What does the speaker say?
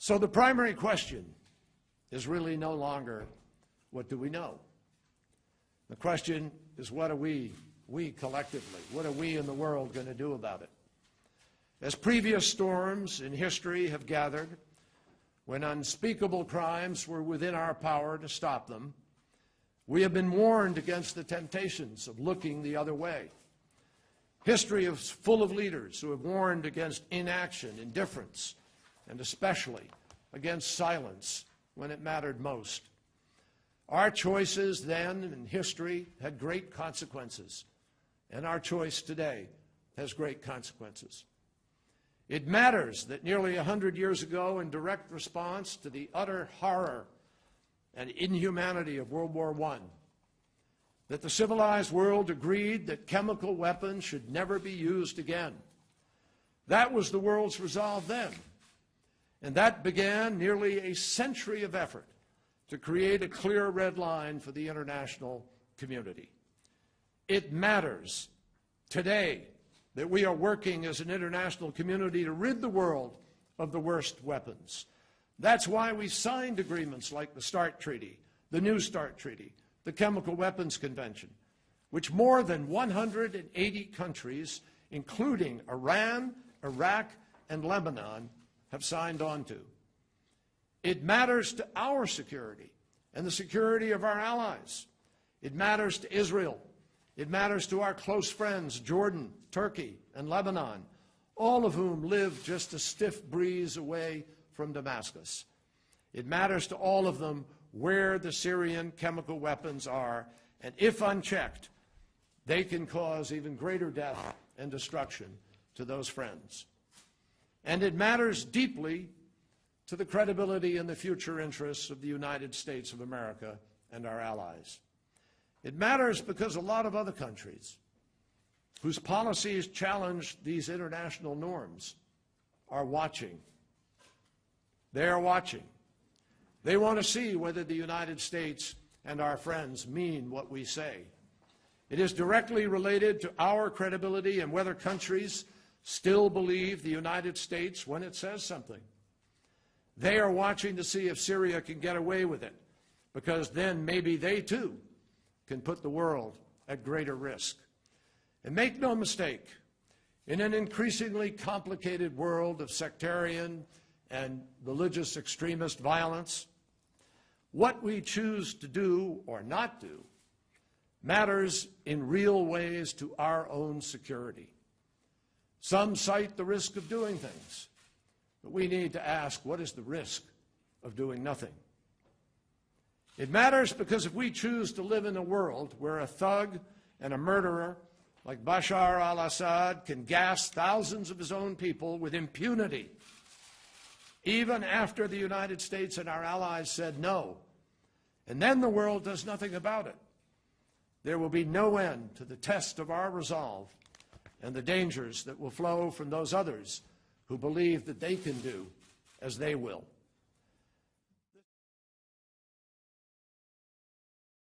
So the primary question is really no longer, what do we know? The question is, what are we collectively, what are we in the world going to do about it? As previous storms in history have gathered, when unspeakable crimes were within our power to stop them, we have been warned against the temptations of looking the other way. History is full of leaders who have warned against inaction, indifference, and especially against silence when it mattered most. Our choices then in history had great consequences, and our choice today has great consequences. It matters that nearly 100 years ago, in direct response to the utter horror and inhumanity of World War I, that the civilized world agreed that chemical weapons should never be used again. That was the world's resolve then, and that began nearly a century of effort to create a clear red line for the international community. It matters today that we are working as an international community to rid the world of the worst weapons. That's why we signed agreements like the START Treaty, the New START Treaty, the Chemical Weapons Convention, which more than 180 countries, including Iran, Iraq, and Lebanon, have signed on to. It matters to our security and the security of our allies. It matters to Israel. It matters to our close friends, Jordan, Turkey, and Lebanon, all of whom live just a stiff breeze away from Damascus. It matters to all of them where the Syrian chemical weapons are, and if unchecked, they can cause even greater death and destruction to those friends. And it matters deeply to the credibility and the future interests of the United States of America and our allies. It matters because a lot of other countries whose policies challenge these international norms are watching. They are watching. They want to see whether the United States and our friends mean what we say. It is directly related to our credibility and whether countries still believe the United States when it says something. They are watching to see if Syria can get away with it, because then maybe they too can put the world at greater risk. And make no mistake, in an increasingly complicated world of sectarian and religious extremist violence, what we choose to do or not do matters in real ways to our own security. Some cite the risk of doing things, but we need to ask, what is the risk of doing nothing? It matters because if we choose to live in a world where a thug and a murderer like Bashar al-Assad can gas thousands of his own people with impunity, even after the United States and our allies said no, and then the world does nothing about it, there will be no end to the test of our resolve and the dangers that will flow from those others who believe that they can do as they will.